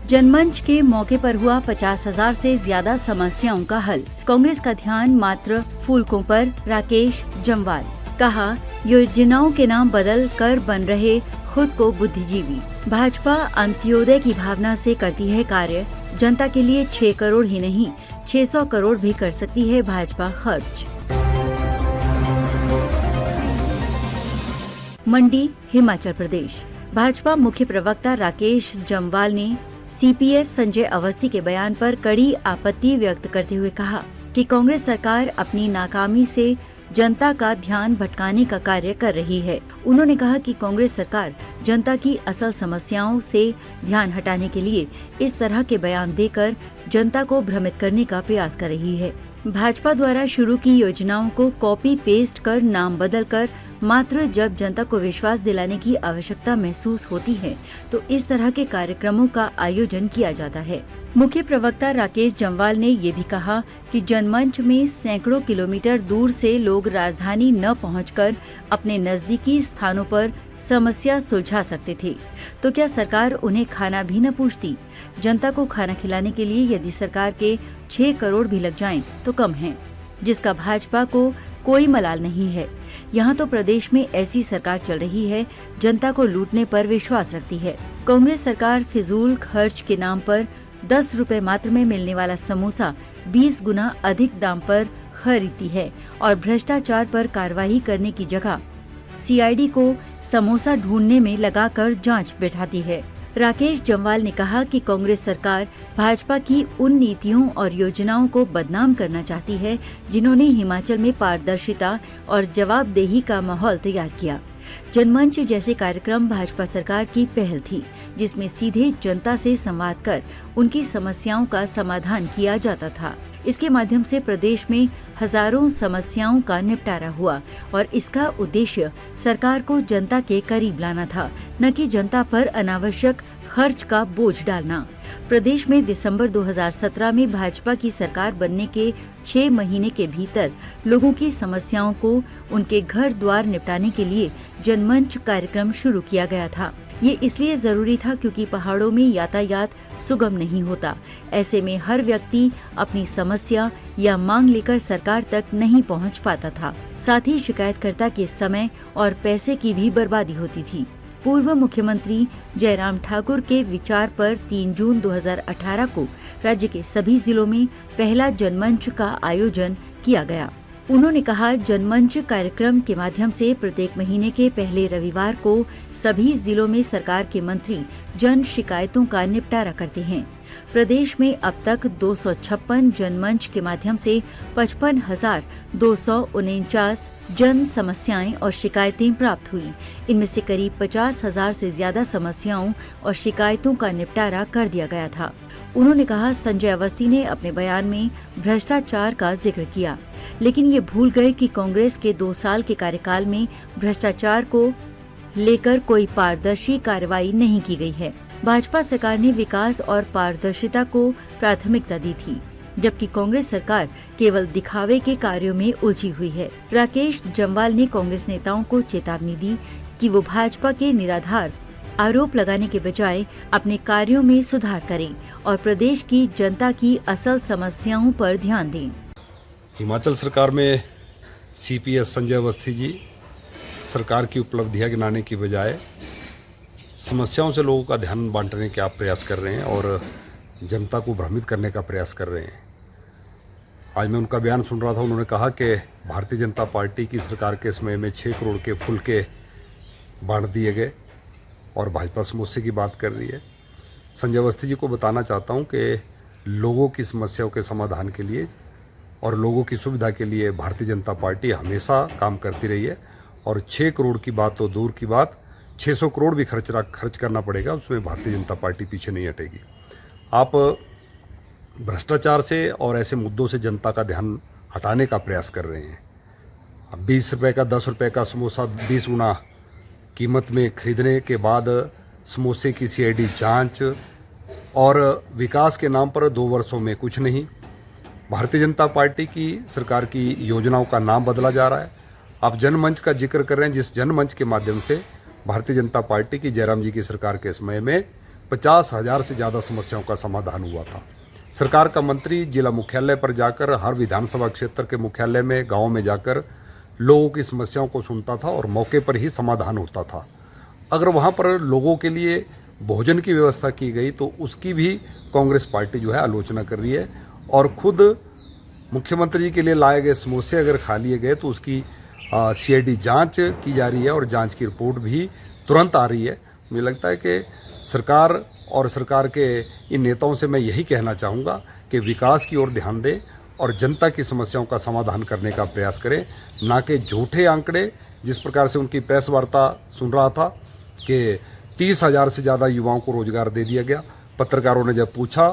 जनमंच के मौके पर हुआ 50,000 से ज्यादा समस्याओं का हल। कांग्रेस का ध्यान मात्र फूलकों पर। राकेश जम्वाल कहा, योजनाओं के नाम बदल कर बन रहे खुद को बुद्धिजीवी। भाजपा अंत्योदय की भावना से करती है कार्य। जनता के लिए 6 करोड़ ही नहीं 600 करोड़ भी कर सकती है भाजपा खर्च। मंडी, हिमाचल प्रदेश। भाजपा मुख्य प्रवक्ता राकेश जम्वाल ने सीपीएस संजय अवस्थी के बयान पर कड़ी आपत्ति व्यक्त करते हुए कहा कि कांग्रेस सरकार अपनी नाकामी से जनता का ध्यान भटकाने का कार्य कर रही है। उन्होंने कहा कि कांग्रेस सरकार जनता की असल समस्याओं से ध्यान हटाने के लिए इस तरह के बयान देकर जनता को भ्रमित करने का प्रयास कर रही है। भाजपा द्वारा शुरू की योजनाओं को कॉपी पेस्ट कर नाम बदलकर मात्र जब जनता को विश्वास दिलाने की आवश्यकता महसूस होती है तो इस तरह के कार्यक्रमों का आयोजन किया जाता है। मुख्य प्रवक्ता राकेश जम्वाल ने ये भी कहा कि जनमंच में सैकड़ों किलोमीटर दूर से लोग राजधानी न पहुंचकर अपने नजदीकी स्थानों पर समस्या सुलझा सकते थे, तो क्या सरकार उन्हें खाना भी न पूछती? जनता को खाना खिलाने के लिए यदि सरकार के 6 करोड़ भी लग जाएं तो कम है, जिसका भाजपा को कोई मलाल नहीं है। यहाँ तो प्रदेश में ऐसी सरकार चल रही है, जनता को लूटने पर विश्वास रखती है। कांग्रेस सरकार फिजूल खर्च के नाम पर 10 रुपए मात्र में मिलने वाला समोसा 20 गुना अधिक दाम पर खरीदती है और भ्रष्टाचार पर कार्रवाई करने की जगह सीआईडी को समोसा ढूंढने में लगाकर जांच बैठाती है। राकेश जम्वाल ने कहा कि कांग्रेस सरकार भाजपा की उन नीतियों और योजनाओं को बदनाम करना चाहती है जिन्होंने हिमाचल में पारदर्शिता और जवाबदेही का माहौल तैयार किया। जनमंच जैसे कार्यक्रम भाजपा सरकार की पहल थी, जिसमें सीधे जनता से संवाद कर उनकी समस्याओं का समाधान किया जाता था। इसके माध्यम से प्रदेश में हजारों समस्याओं का निपटारा हुआ और इसका उद्देश्य सरकार को जनता के करीब लाना था, न कि जनता पर अनावश्यक खर्च का बोझ डालना। प्रदेश में दिसंबर 2017 में भाजपा की सरकार बनने के 6 महीने के भीतर लोगों की समस्याओं को उनके घर द्वार निपटाने के लिए जनमंच कार्यक्रम शुरू किया गया था। ये इसलिए जरूरी था क्योंकि पहाड़ों में यातायात सुगम नहीं होता। ऐसे में हर व्यक्ति अपनी समस्या या मांग लेकर सरकार तक नहीं पहुंच पाता था। साथ ही शिकायतकर्ता के समय और पैसे की भी बर्बादी होती थी। पूर्व मुख्यमंत्री जयराम ठाकुर के विचार पर 3 जून 2018 को राज्य के सभी जिलों में पहला जनमंच का आयोजन किया गया। उन्होंने कहा, जनमंच कार्यक्रम के माध्यम से प्रत्येक महीने के पहले रविवार को सभी जिलों में सरकार के मंत्री जन शिकायतों का निपटारा करते हैं। प्रदेश में अब तक 256 जनमंच के माध्यम से 55,249 जन समस्याएं और शिकायतें प्राप्त हुई। इनमें से करीब 50,000 से ज्यादा समस्याओं और शिकायतों का निपटारा कर दिया गया था। उन्होंने कहा, संजय अवस्थी ने अपने बयान में भ्रष्टाचार का जिक्र किया, लेकिन ये भूल गए कि कांग्रेस के 2 साल के कार्यकाल में भ्रष्टाचार को लेकर कोई पारदर्शी कार्रवाई नहीं की गई है। भाजपा सरकार ने विकास और पारदर्शिता को प्राथमिकता दी थी, जबकि कांग्रेस सरकार केवल दिखावे के कार्यों में उलझी हुई है। राकेश जम्वाल ने कांग्रेस नेताओं को चेतावनी दी कि वो भाजपा के निराधार आरोप लगाने के बजाय अपने कार्यों में सुधार करें और प्रदेश की जनता की असल समस्याओं पर ध्यान दें। हिमाचल सरकार में सीपीएस संजय अवस्थी जी सरकार की उपलब्धियां गिनाने की बजाय समस्याओं से लोगों का ध्यान बांटने का प्रयास कर रहे हैं और जनता को भ्रमित करने का प्रयास कर रहे हैं। आज मैं उनका बयान सुन रहा था, उन्होंने कहा कि भारतीय जनता पार्टी की सरकार के समय में 6 करोड़ के फुलके बांट दिए गए और भाजपा समोसे की बात कर रही है। संजय अवस्थी जी को बताना चाहता हूं कि लोगों की समस्याओं के समाधान के लिए और लोगों की सुविधा के लिए भारतीय जनता पार्टी हमेशा काम करती रही है और 6 करोड़ की बात तो दूर की बात, 600 करोड़ भी खर्च करना पड़ेगा, उसमें भारतीय जनता पार्टी पीछे नहीं हटेगी। आप भ्रष्टाचार से और ऐसे मुद्दों से जनता का ध्यान हटाने का प्रयास कर रहे हैं। अब 20 रुपये का 10 रुपये का समोसा 20 गुना कीमत में खरीदने के बाद समोसे की सीआईडी जांच और विकास के नाम पर 2 वर्षों में कुछ नहीं। भारतीय जनता पार्टी की सरकार की योजनाओं का नाम बदला जा रहा है। आप जनमंच का जिक्र कर रहे हैं, जिस जनमंच के माध्यम से भारतीय जनता पार्टी की जयराम जी की सरकार के समय में 50,000 से ज़्यादा समस्याओं का समाधान हुआ था। सरकार का मंत्री जिला मुख्यालय पर जाकर, हर विधानसभा क्षेत्र के मुख्यालय में, गांव में जाकर लोगों की समस्याओं को सुनता था और मौके पर ही समाधान होता था। अगर वहां पर लोगों के लिए भोजन की व्यवस्था की गई तो उसकी भी कांग्रेस पार्टी जो है आलोचना कर रही है, और खुद मुख्यमंत्री जी के लिए लाए गए समोसे अगर खा लिए गए तो उसकी CID जांच की जा रही है और जांच की रिपोर्ट भी तुरंत आ रही है। मुझे लगता है कि सरकार और सरकार के इन नेताओं से मैं यही कहना चाहूँगा कि विकास की ओर ध्यान दें और जनता की समस्याओं का समाधान करने का प्रयास करें, ना कि झूठे आंकड़े। जिस प्रकार से उनकी प्रेस वार्ता सुन रहा था कि 30,000 से ज़्यादा युवाओं को रोजगार दे दिया गया। पत्रकारों ने जब पूछा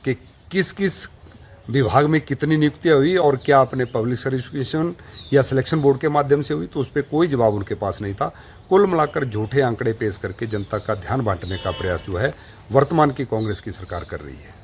कि किस किस विभाग में कितनी नियुक्तियाँ हुई और क्या अपने पब्लिक सर्विस कमीशन या सिलेक्शन बोर्ड के माध्यम से हुई, तो उस पर कोई जवाब उनके पास नहीं था। कुल मिलाकर झूठे आंकड़े पेश करके जनता का ध्यान बांटने का प्रयास जो है वर्तमान की कांग्रेस की सरकार कर रही है।